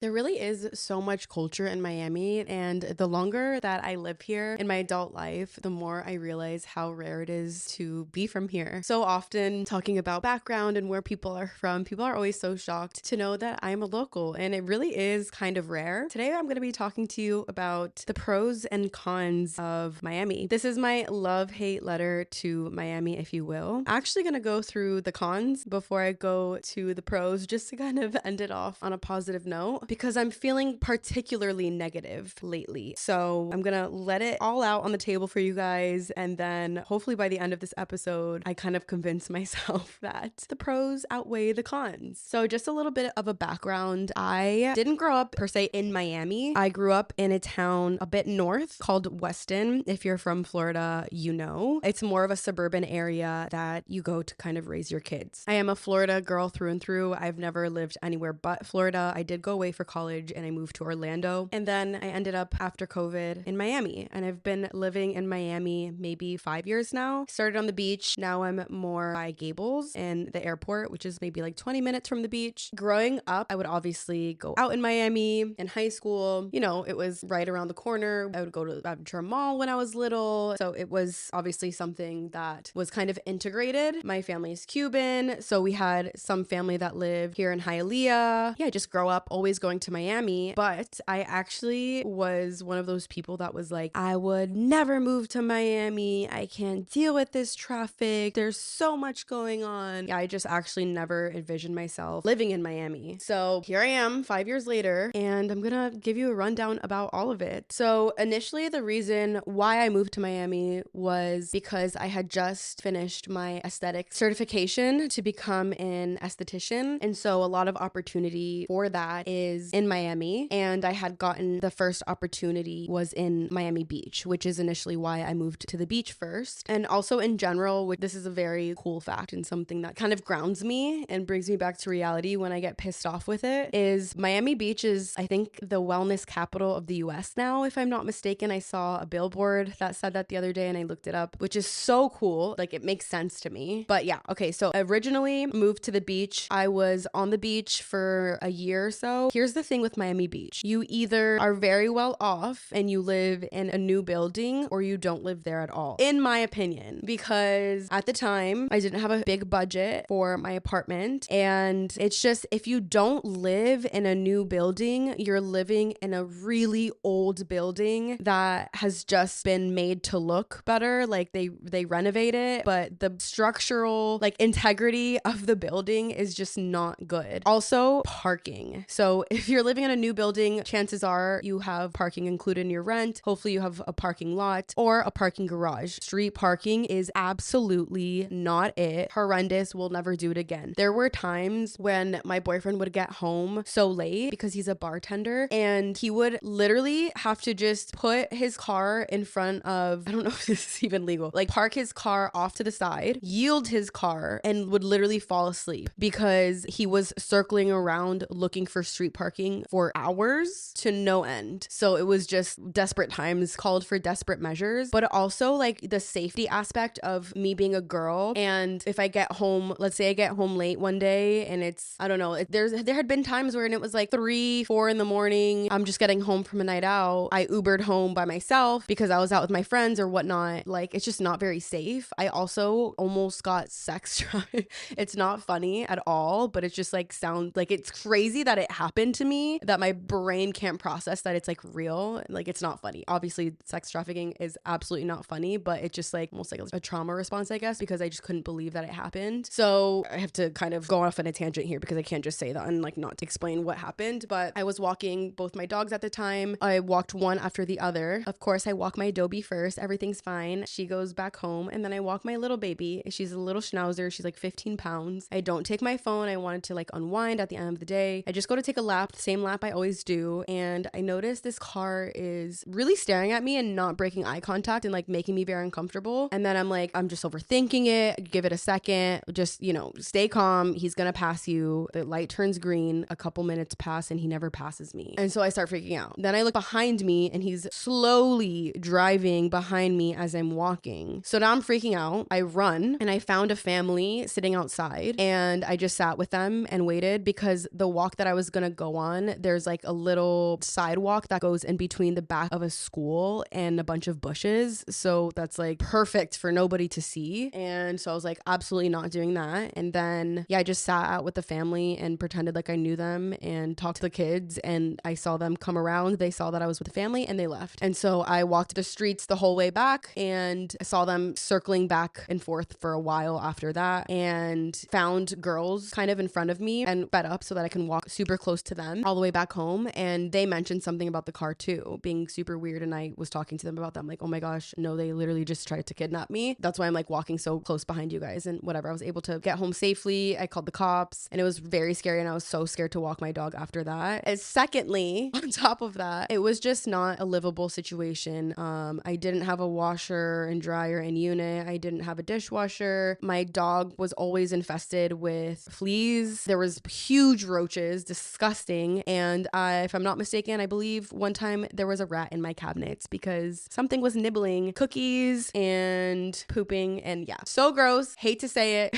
There really is so much culture in Miami, and the longer that I live here in my adult life, the more I realize how rare it is to be from here. So often, talking about background and where people are from, people are always so shocked to know that I'm a local, and it really is kind of rare. Today, I'm going to be talking to you about the pros and cons of Miami. This is my love-hate letter to Miami, if you will. I'm actually going to go through the cons before I go to the pros, just to kind of end it off on a positive note, because I'm feeling particularly negative lately. So I'm gonna let it all out on the table for you guys, and then hopefully by the end of this episode, I kind of convince myself that the pros outweigh the cons. So just a little bit of a background. I didn't grow up per se in Miami. I grew up in a town a bit north called Weston. If you're from Florida, you know. It's more of a suburban area that you go to kind of raise your kids. I am a Florida girl through and through. I've never lived anywhere but Florida. I did go away for college and I moved to Orlando. And then I ended up after COVID in Miami. And I've been living in Miami maybe 5 years now. Started on the beach. Now I'm more by Gables and the airport, which is maybe like 20 minutes from the beach. Growing up, I would obviously go out in Miami in high school. You know, it was right around the corner. I would go to Aventura Mall when I was little. So it was obviously something that was kind of integrated. My family is Cuban. So we had some family that lived here in Hialeah. Yeah, just grow up always going to Miami. But I actually was one of those people that was like, I would never move to Miami. I can't deal with this traffic. There's so much going on. Yeah, I just actually never envisioned myself living in Miami. So here I am 5 years later, and I'm gonna give you a rundown about all of it. So initially, the reason why I moved to Miami was because I had just finished my aesthetic certification to become an esthetician. And so a lot of opportunity for that is in Miami. And I had gotten the first opportunity was in Miami Beach, which is initially why I moved to the beach first. And also in general, which this is a very cool fact and something that kind of grounds me and brings me back to reality when I get pissed off with it, is Miami Beach is, I think, the wellness capital of the US now, if I'm not mistaken. I saw a billboard that said that the other day and I looked it up, which is so cool. Like, it makes sense to me. But yeah, okay, so originally moved to the beach. I was on the beach for a year or so. Here's the thing with Miami Beach. You either are very well off and you live in a new building, or you don't live there at all, in my opinion, because at the time I didn't have a big budget for my apartment. And it's just, if you don't live in a new building, you're living in a really old building that has just been made to look better. Like they renovate it, but the structural like integrity of the building is just not good. Also, parking. So if you're living in a new building, chances are you have parking included in your rent. Hopefully you have a parking lot or a parking garage. Street parking is absolutely not it. Horrendous. We'll never do it again. There were times when my boyfriend would get home so late because he's a bartender, and he would literally have to just put his car in front of, I don't know if this is even legal, like park his car off to the side, yield his car, and would literally fall asleep because he was circling around looking for street parking for hours to no end. So it was just desperate times called for desperate measures, but also like the safety aspect of me being a girl. And if I get home, let's say I get home late one day and it's, I don't know, there had been times where it was like 3, 4 in the morning. I'm just getting home from a night out. I Ubered home by myself because I was out with my friends or whatnot. Like, it's just not very safe. I also almost got sex trafficked. It's not funny at all, but it's just like sound like it's crazy that it happened to me, that my brain can't process that it's like real. Like, it's not funny. Obviously, sex trafficking is absolutely not funny, but it's just like almost like a trauma response, I guess, because I just couldn't believe that it happened. So I have to kind of go off on a tangent here because I can't just say that and like not explain what happened. But I was walking both my dogs at the time. I walked one after the other. Of course, I walk my Adobe first. Everything's fine. She goes back home, and then I walk my little baby. She's a little schnauzer. She's like 15 pounds. I don't take my phone. I wanted to like unwind at the end of the day. I just go to take a lap, the same lap I always do. And I notice this car is really staring at me and not breaking eye contact and like making me very uncomfortable. And then I'm like, I'm just overthinking it. Give it a second. Just, you know, stay calm. He's gonna pass you. The light turns green. A couple minutes pass and he never passes me. And so I start freaking out. Then I look behind me and he's slowly driving behind me as I'm walking. So now I'm freaking out. I run and I found a family sitting outside and I just sat with them and waited because the walk that I was gonna go go on, there's like a little sidewalk that goes in between the back of a school and a bunch of bushes. So that's like perfect for nobody to see. And so I was like, absolutely not doing that. And then, yeah, I just sat out with the family and pretended like I knew them and talked to the kids. And I saw them come around. They saw that I was with the family and they left. And so I walked the streets the whole way back and I saw them circling back and forth for a while after that, and found girls kind of in front of me and sped up so that I can walk super close to them all the way back home. And they mentioned something about the car too being super weird. And I was talking to them about that. I'm like, oh my gosh, no, they literally just tried to kidnap me. That's why I'm like walking so close behind you guys and whatever. I was able to get home safely. I called the cops and it was very scary. And I was so scared to walk my dog after that. And secondly, on top of that, it was just not a livable situation. I didn't have a washer and dryer in unit. I didn't have a dishwasher. My dog was always infested with fleas. There was huge roaches, disgusting. And if I'm not mistaken, I believe one time there was a rat in my cabinets because something was nibbling cookies and pooping. And yeah, so gross. Hate to say it.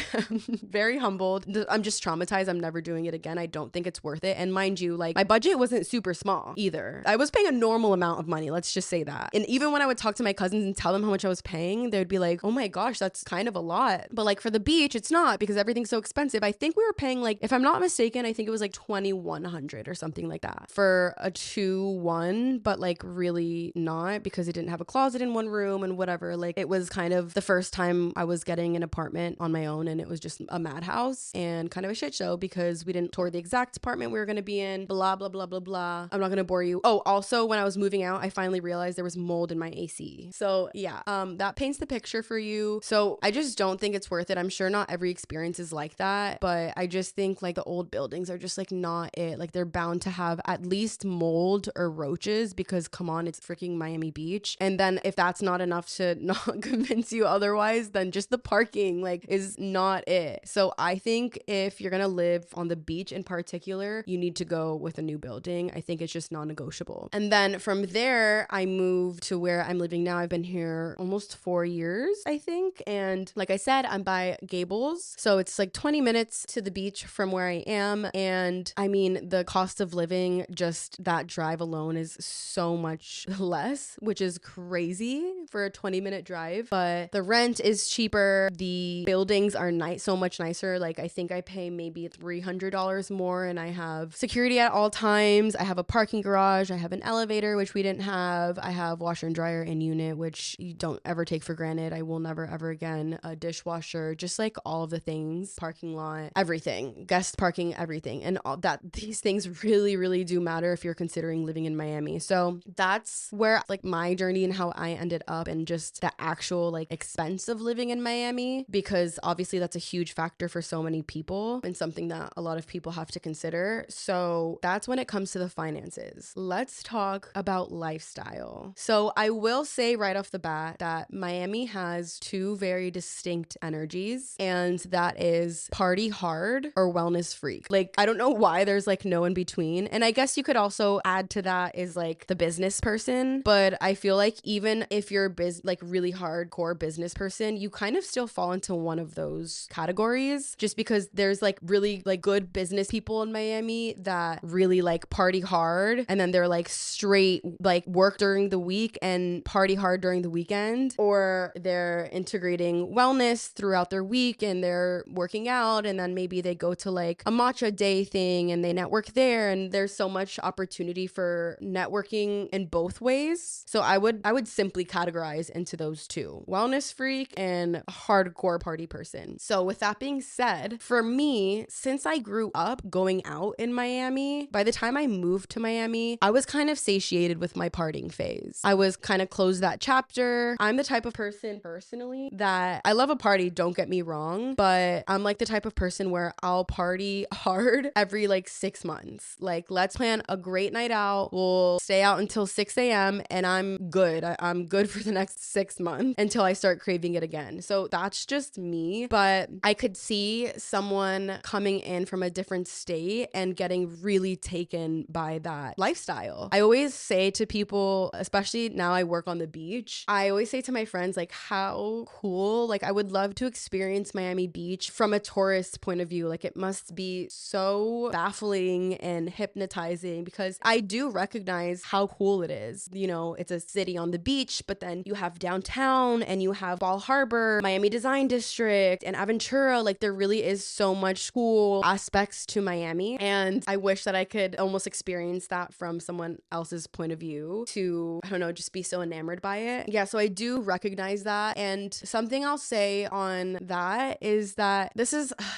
Very humbled. I'm just traumatized. I'm never doing it again. I don't think it's worth it. And mind you, like my budget wasn't super small either. I was paying a normal amount of money. Let's just say that. And even when I would talk to my cousins and tell them how much I was paying, they would be like, oh my gosh, that's kind of a lot. But like for the beach, it's not because everything's so expensive. I think we were paying like, if I'm not mistaken, I think it was like $2,100 or something like that for a 2-1, but like really not because it didn't have a closet in one room and whatever. Like it was kind of the first time I was getting an apartment on my own and it was just a madhouse and kind of a shit show because we didn't tour the exact apartment we were going to be in, blah, blah, blah, blah, blah. I'm not going to bore you. Oh, also when I was moving out, I finally realized there was mold in my AC. So yeah, that paints the picture for you. So I just don't think it's worth it. I'm sure not every experience is like that, but I just think like the old buildings are just like not it. Like they're bound to have at least mold or roaches because come on, it's freaking Miami Beach. And then if that's not enough to not convince you otherwise, then just the parking like is not it. So I think if you're gonna live on the beach in particular, you need to go with a new building. I think it's just non-negotiable. And then from there, I moved to where I'm living now. I've been here almost 4 years, I think. And like I said, I'm by Gables. So it's like 20 minutes to the beach from where I am. And I mean, the cost of living, just that drive alone is so much less, which is crazy for a 20-minute drive. But the rent is cheaper. The buildings are nice, so much nicer. Like I think I pay maybe $300 more and I have security at all times. I have a parking garage. I have an elevator, which we didn't have. I have washer and dryer in unit, which you don't ever take for granted. I will never ever again. A dishwasher, just like all of the things, parking lot, everything, guest parking, everything. And all that, these things really, really do matter if you're considering living in Miami. So that's where like my journey and how I ended up and just the actual like expense of living in Miami, because obviously that's a huge factor for so many people and something that a lot of people have to consider. So that's when it comes to the finances. Let's talk about lifestyle. So I will say right off the bat that Miami has two very distinct energies, and that is party hard or wellness freak. Like, I don't know why there's like no in between. And I guess you could also add to that is like the business person. But I feel like even if you're like really hardcore business person, you kind of still fall into one of those categories just because there's like really like good business people in Miami that really like party hard and then they're like straight like work during the week and party hard during the weekend, or they're integrating wellness throughout their week and they're working out and then maybe they go to like a matcha day thing and they network there, and there's so much opportunity for networking in both ways. So I would simply categorize into those two: wellness freak and hardcore party person. So with that being said, for me, since I grew up going out in Miami, by the time I moved to Miami, I was kind of satiated with my partying phase. I was kind of closed that chapter. I'm the type of person personally that I love a party, don't get me wrong, but I'm like the type of person where I'll party hard every like 6 months. Like, let's plan a great night out. We'll stay out until 6 a.m. and I'm good. I'm good for the next 6 months until I start craving it again. So that's just me. But I could see someone coming in from a different state and getting really taken by that lifestyle. I always say to people, especially now I work on the beach, I always say to my friends, like, how cool, like I would love to experience Miami Beach from a tourist point of view. Like, it must be so baffling calming and hypnotizing because I do recognize how cool it is. You know, it's a city on the beach, but then you have downtown and you have Ball Harbor, Miami Design District, and Aventura. Like, there really is so much cool aspects to Miami. And I wish that I could almost experience that from someone else's point of view to, I don't know, just be so enamored by it. Yeah, so I do recognize that. And something I'll say on that is that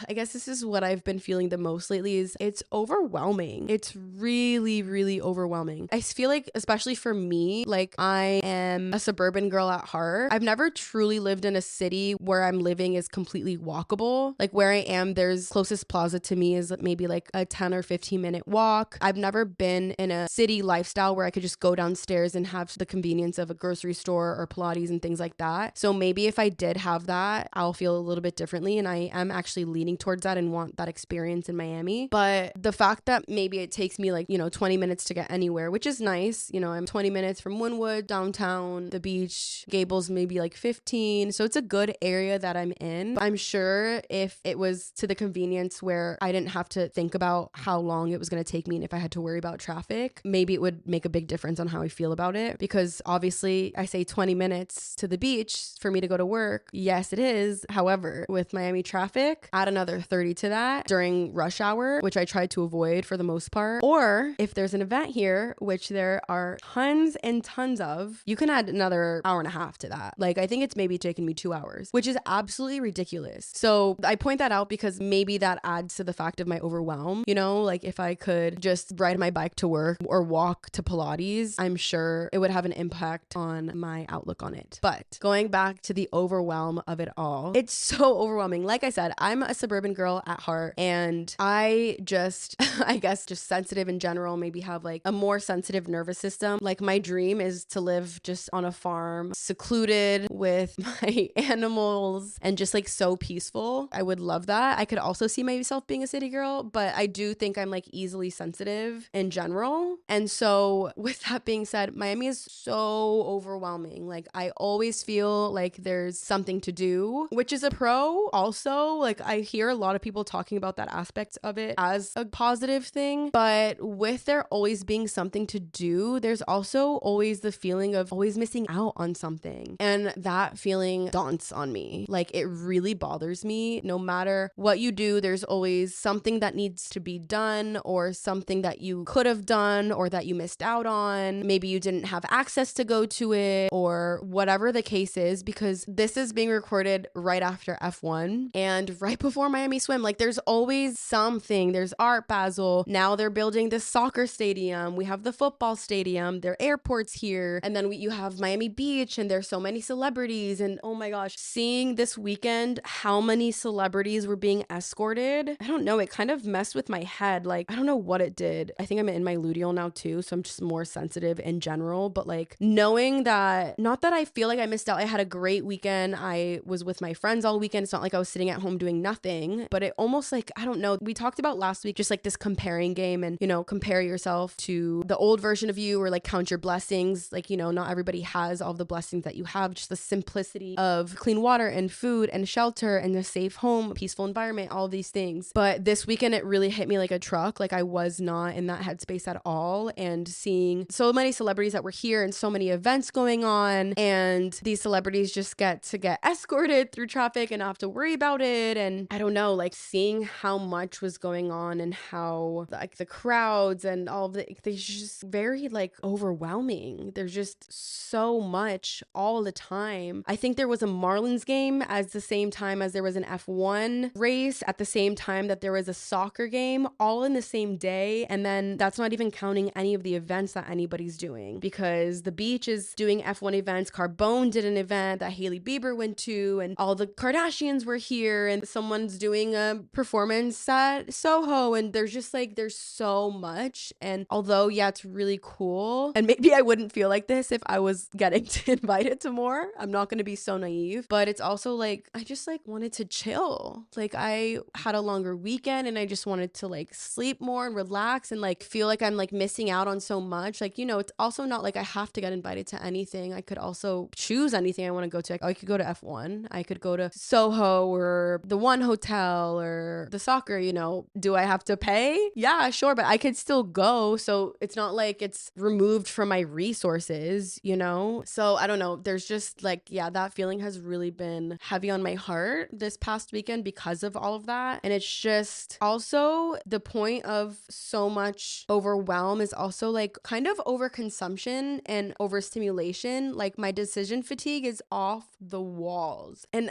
I guess this is what I've been feeling the most lately is it's overwhelming. It's really, really overwhelming. I feel like, especially for me, like I am a suburban girl at heart. I've never truly lived in a city where I'm living is completely walkable. Like where I am, there's closest plaza to me is maybe like a 10 or 15 minute walk. I've never been in a city lifestyle where I could just go downstairs and have the convenience of a grocery store or Pilates and things like that. So maybe if I did have that, I'll feel a little bit differently. And I am actually leaning towards that and want that experience in Miami. But the fact that maybe it takes me like, 20 minutes to get anywhere, which is nice. I'm 20 minutes from Wynwood, downtown, the beach, Gables, maybe like 15. So it's a good area that I'm in. But I'm sure if it was to the convenience where I didn't have to think about how long it was going to take me and if I had to worry about traffic, maybe it would make a big difference on how I feel about it. Because obviously I say 20 minutes to the beach for me to go to work. Yes, it is. However, with Miami traffic, add another 30 to that during rush hour, which I try to avoid for the most part. Or if there's an event here, which there are tons and tons of, you can add another hour and a half to that. Like, I think it's maybe taken me 2 hours, which is absolutely ridiculous. So I point that out because maybe that adds to the fact of my overwhelm. Like if I could just ride my bike to work or walk to Pilates, I'm sure it would have an impact on my outlook on it. But going back to the overwhelm of it all, it's so overwhelming. Like I said, I'm a suburban girl at heart, and I just, I guess, just sensitive in general, maybe have like a more sensitive nervous system. Like my dream is to live just on a farm, secluded with my animals and just like so peaceful. I would love that. I could also see myself being a city girl, but I do think I'm like easily sensitive in general. And so with that being said, Miami is so overwhelming. Like I always feel like there's something to do, which is a pro also. Like I hear a lot of people talking about that aspect of it as a positive thing, but with there always being something to do, there's also always the feeling of always missing out on something. And that feeling daunts on me. Like it really bothers me. No matter what you do, there's always something that needs to be done or something that you could have done or that you missed out on. Maybe you didn't have access to go to it or whatever the case is, because this is being recorded right after F1 and right before Miami Swim. Like there's always something. There's Art Basel. Now they're building this soccer stadium. We have the football stadium. There are airports here. And then you have Miami Beach, and there's so many celebrities. And oh my gosh, seeing this weekend how many celebrities were being escorted, I don't know, it kind of messed with my head. Like, I don't know what it did. I think I'm in my luteal now too, so I'm just more sensitive in general. But like knowing that, not that I feel like I missed out. I had a great weekend. I was with my friends all weekend. It's not like I was sitting at home doing nothing, but it almost like, I don't know, we talked about last week, just like this comparing game and, compare yourself to the old version of you or like count your blessings. Like, not everybody has all the blessings that you have, just the simplicity of clean water and food and shelter and a safe home, peaceful environment, all these things. But this weekend, it really hit me like a truck. Like I was not in that headspace at all. And seeing so many celebrities that were here and so many events going on, and these celebrities just get escorted through traffic and not have to worry about it. And I don't know, like seeing how much was going on and how like the crowds and all of they're just very like overwhelming. There's just so much all the time. I think there was a Marlins game at the same time as there was an F1 race, at the same time that there was a soccer game, all in the same day. And then that's not even counting any of the events that anybody's doing, because the beach is doing F1 events. Carbone did an event that Hailey Bieber went to, and all the Kardashians were here, and someone's doing a performance at Soho. And there's just like, there's so much. And although, yeah, it's really cool. And maybe I wouldn't feel like this if I was getting invited to more. I'm not going to be so naive, but it's also like, I just like wanted to chill. Like I had a longer weekend and I just wanted to like sleep more and relax and like feel like I'm like missing out on so much. Like, it's also not like I have to get invited to anything. I could also choose anything I want to go to. I could go to F1. I could go to Soho or the One Hotel or the soccer, Do I have to pay? day, yeah, sure, but I could still go. So it's not like it's removed from my resources, you know? So I don't know. There's just like, yeah, that feeling has really been heavy on my heart this past weekend because of all of that. And it's just also the point of so much overwhelm is also like kind of overconsumption and overstimulation. Like my decision fatigue is off the walls. And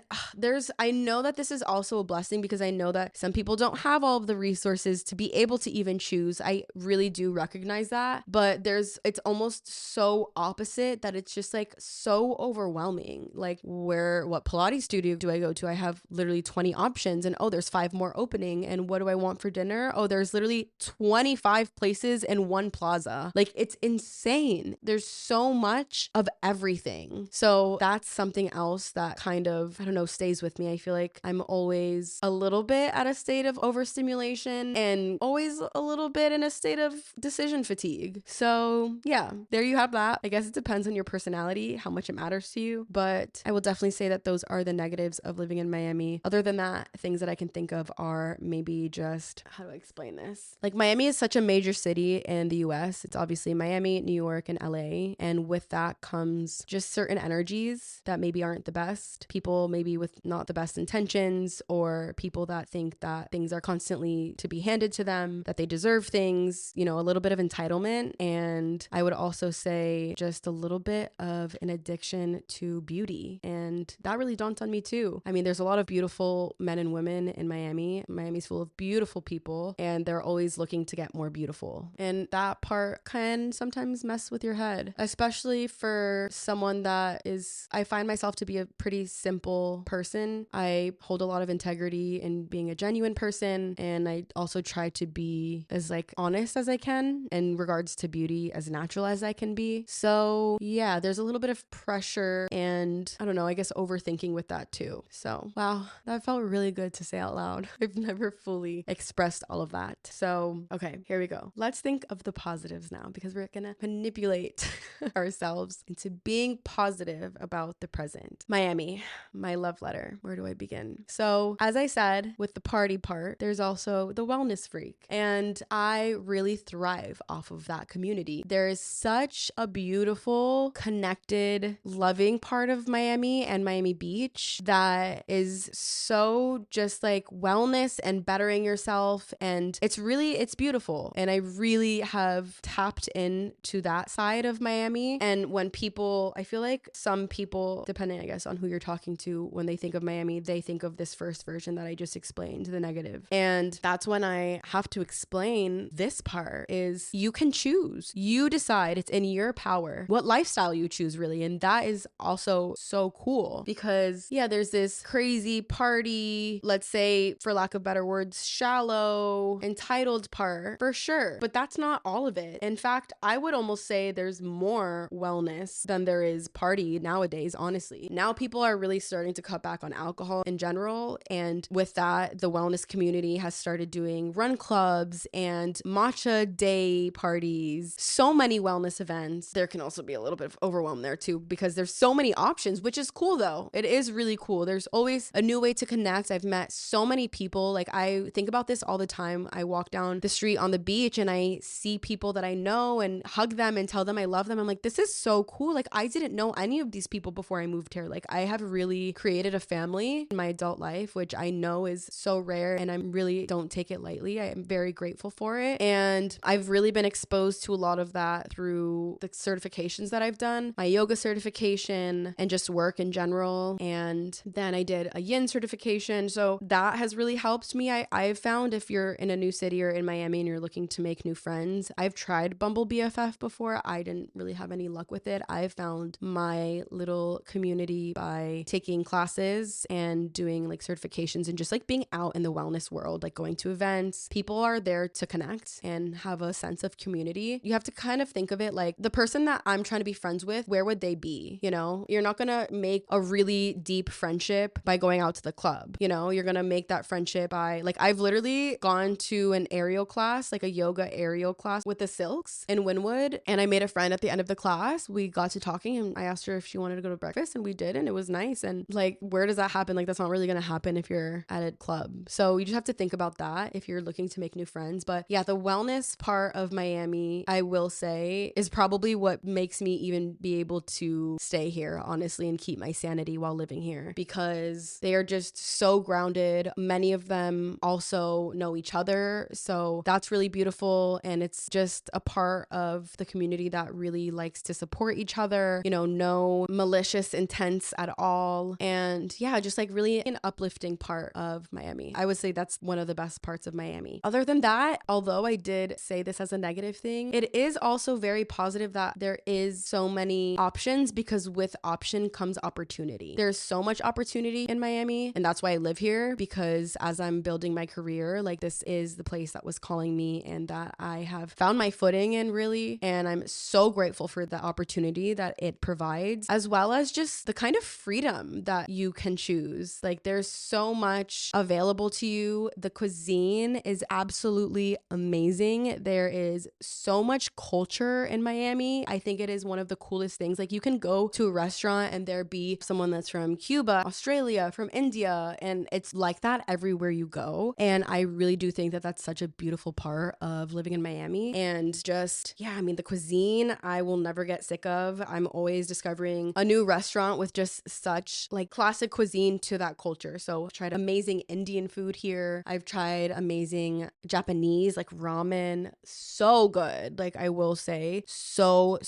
I know that this is also a blessing because I know that some people don't have all of the resources to be able to even choose. I really do recognize that. But it's almost so opposite that it's just like so overwhelming. Like what Pilates studio do I go to? I have literally 20 options and there's 5 more opening. And what do I want for dinner? There's literally 25 places in one plaza. Like it's insane. There's so much of everything. So that's something else that kind of, I don't know, stays with me. I feel like I'm always a little bit at a state of overstimulation and always a little bit in a state of decision fatigue. So yeah, there you have that. I guess it depends on your personality, how much it matters to you. But I will definitely say that those are the negatives of living in Miami. Other than that, things that I can think of are maybe just, how do I explain this? Like Miami is such a major city in the US. It's obviously Miami, New York, and LA. And with that comes just certain energies that maybe aren't the best. People maybe with not the best intentions, or people that think that things are constantly to be handed to them, that they deserve things, you know, a little bit of entitlement. And I would also say just a little bit of an addiction to beauty. And that really dawned on me too. I mean, there's a lot of beautiful men and women in Miami. Miami's full of beautiful people, and they're always looking to get more beautiful. And that part can sometimes mess with your head, especially for someone that is, I find myself to be a pretty simple person. I hold a lot of integrity in being a genuine person, and I also try to be as like honest as I can in regards to beauty, as natural as I can be. So yeah, there's a little bit of pressure and I don't know, I guess overthinking with that too. So wow, that felt really good to say out loud. I've never fully expressed all of that. So okay, here we go. Let's think of the positives now, because we're gonna manipulate ourselves into being positive about the present. Miami, my love letter. Where do I begin? So as I said, with the party part, there's also the wellness freak. And I really thrive off of that community. There is such a beautiful, connected, loving part of Miami and Miami Beach that is so just like wellness and bettering yourself. And it's beautiful. And I really have tapped into that side of Miami. And when I feel like some people, depending, I guess, on who you're talking to, when they think of Miami, they think of this first version that I just explained, the negative. And that's when I have to explain this part is you can choose. You decide. It's in your power what lifestyle you choose, really. And that is also so cool because, yeah, there's this crazy party, let's say, for lack of better words, shallow, entitled part, for sure. But that's not all of it. In fact, I would almost say there's more wellness than there is party nowadays, honestly. Now people are really starting to cut back on alcohol in general. And with that, the wellness community has started doing run clubs and matcha day parties, so many wellness events. There can also be a little bit of overwhelm there too, because there's so many options, which is cool though. It is really cool. There's always a new way to connect. I've met so many people. Like I think about this all the time. I walk down the street on the beach and I see people that I know and hug them and tell them I love them. I'm like, this is so cool. Like I didn't know any of these people before I moved here. Like I have really created a family in my adult life, which I know is so rare and I really don't take it lightly. I am very grateful for it. And I've really been exposed to a lot of that through the certifications that I've done, my yoga certification and just work in general. And then I did a yin certification. So that has really helped me. I've found if you're in a new city or in Miami and you're looking to make new friends, I've tried Bumble BFF before. I didn't really have any luck with it. I found my little community by taking classes and doing like certifications and just like being out in the wellness world, like going to events. People are there to connect and have a sense of community. You have to kind of think of it like the person that I'm trying to be friends with, where would they be? You know, you're not going to make a really deep friendship by going out to the club. You know, you're going to make that friendship by like, I've literally gone to an aerial class, like a yoga aerial class with the Silks in Wynwood. And I made a friend at the end of the class. We got to talking and I asked her if she wanted to go to breakfast and we did. And it was nice. And like, where does that happen? Like, that's not really going to happen if you're at a club. So you just have to think about that if you're looking looking to make new friends. But yeah, the wellness part of Miami, I will say, is probably what makes me even be able to stay here, honestly, and keep my sanity while living here, because they are just so grounded. Many of them also know each other. So that's really beautiful. And it's just a part of the community that really likes to support each other, you know, no malicious intents at all. And yeah, just like really an uplifting part of Miami. I would say that's one of the best parts of Miami. Other than that, although I did say this as a negative thing, it is also very positive that there is so many options, because with option comes opportunity. There's so much opportunity in Miami, and that's why I live here, because as I'm building my career, like this is the place that was calling me and that I have found my footing in, really. And I'm so grateful for the opportunity that it provides, as well as just the kind of freedom that you can choose. Like there's so much available to you. The cuisine is absolutely amazing. There is so much culture in Miami. I think it is one of the coolest things. Like you can go to a restaurant and there be someone that's from Cuba, Australia, from India, and it's like that everywhere you go. And I really do think that that's such a beautiful part of living in Miami. And just, yeah, I mean, the cuisine, I will never get sick of. I'm always discovering a new restaurant with just such like classic cuisine to that culture. So I've tried amazing Indian food here. I've tried amazing Japanese, like ramen. So good. Like I will say, so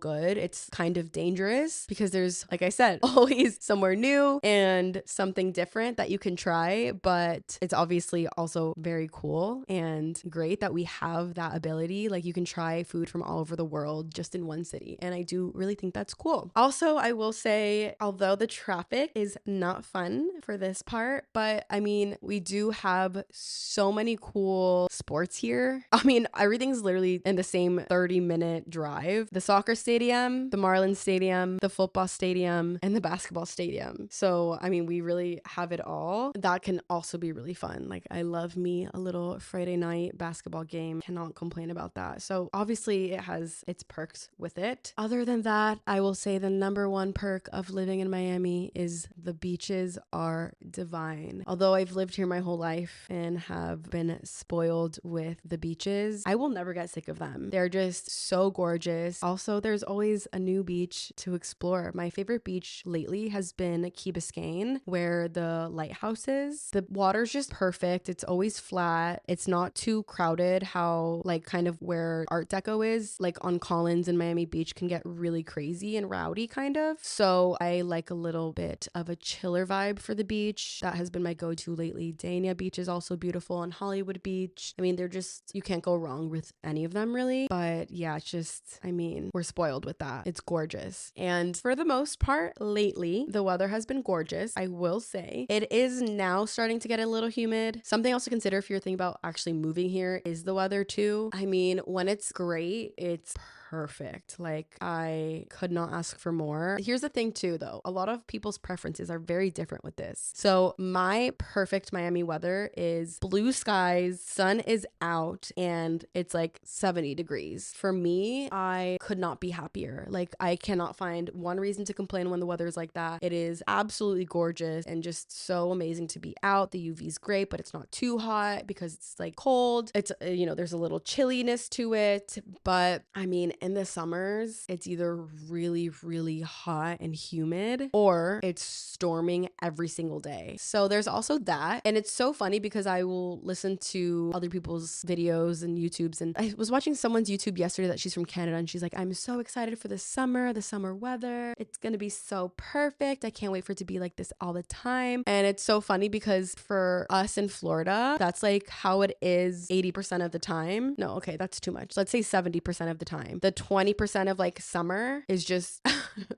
good. It's kind of dangerous because there's, like I said, always somewhere new and something different that you can try, but it's obviously also very cool and great that we have that ability. Like you can try food from all over the world just in one city. And I do really think that's cool. Also, I will say, although the traffic is not fun for this part, but I mean, we do have so many cool sports here. I mean, everything's literally in the same 30-minute drive. The soccer stadium, the Marlins stadium, the football stadium, and the basketball stadium. So, I mean, we really have it all. That can also be really fun. Like I love me a little Friday night basketball game. Cannot complain about that. So obviously it has its perks with it. Other than that, I will say the number one perk of living in Miami is the beaches are divine. Although I've lived here my whole life and have been spoiled with the beaches, I will never get sick of them. They're just so gorgeous. Also, there's always a new beach to explore. My favorite beach lately has been Key Biscayne, where the lighthouse is. The water's just perfect. It's always flat. It's not too crowded, how like kind of where Art Deco is, like on Collins and Miami Beach can get really crazy and rowdy kind of. So I like a little bit of a chiller vibe for the beach. That has been my go-to lately. Dania Beach is also beautiful, and Hollywood Beach. I mean, they're just, you can't go wrong with any of them really. But yeah, it's just, I mean, we're spoiled with that. It's gorgeous. And for the most part, lately, the weather has been gorgeous. I will say it is now starting to get a little humid. Something else to consider if you're thinking about actually moving here is the weather too. I mean, when it's great, it's perfect. Like I could not ask for more. Here's the thing too though. A lot of people's preferences are very different with this. So my perfect Miami weather is blue skies, sun is out, and it's like 70 degrees. For me, I could not be happier. Like I cannot find one reason to complain when the weather is like that. It is absolutely gorgeous and just so amazing to be out. The UV is great, but it's not too hot because it's like cold. It's, you know, there's a little chilliness to it, but I mean, in the summers, it's either really, really hot and humid or it's storming every single day. So there's also that. And it's so funny because I will listen to other people's videos and YouTubes. And I was watching someone's YouTube yesterday that she's from Canada, and she's like, I'm so excited for the summer weather. It's going to be so perfect. I can't wait for it to be like this all the time. And it's so funny because for us in Florida, that's like how it is 80% of the time. No, okay, that's too much. Let's say 70% of the time. The 20% of like summer is just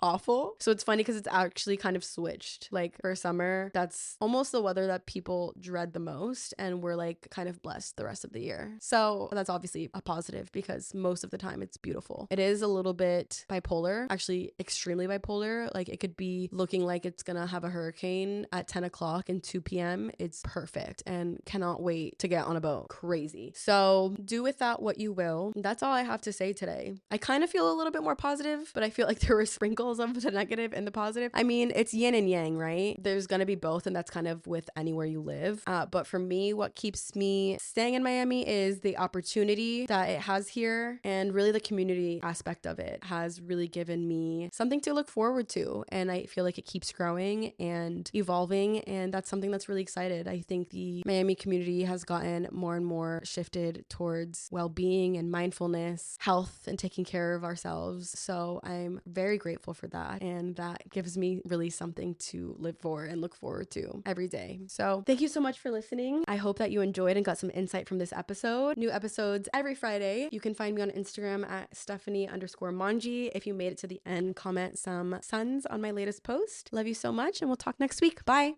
awful. So it's funny because it's actually kind of switched. Like for summer, that's almost the weather that people dread the most, and we're like kind of blessed the rest of the year. So that's obviously a positive because most of the time it's beautiful. It is a little bit bipolar, actually extremely bipolar. Like it could be looking like it's gonna have a hurricane at 10 o'clock and 2 p.m. It's perfect and cannot wait to get on a boat. Crazy. So do with that what you will. That's all I have to say today. I kind of feel a little bit more positive, but I feel like there were sprinkles of the negative and the positive. I mean, it's yin and yang, right? There's gonna be both, and that's kind of with anywhere you live. But for me, what keeps me me staying in Miami is the opportunity that it has here, and really the community aspect of it has really given me something to look forward to. And I feel like it keeps growing and evolving, and that's something that's really excited. I think the Miami community has gotten more and more shifted towards well-being and mindfulness, health, and taking care of ourselves. So I'm very grateful for that, and that gives me really something to live for and look forward to every day. So thank you so much for listening. I hope that you enjoyed and got some insight from this episode. New episodes every Friday. You can find me on Instagram at Stephanie_Manji. If you made it to the end, comment some suns on my latest post. Love you so much, and we'll talk next week. Bye.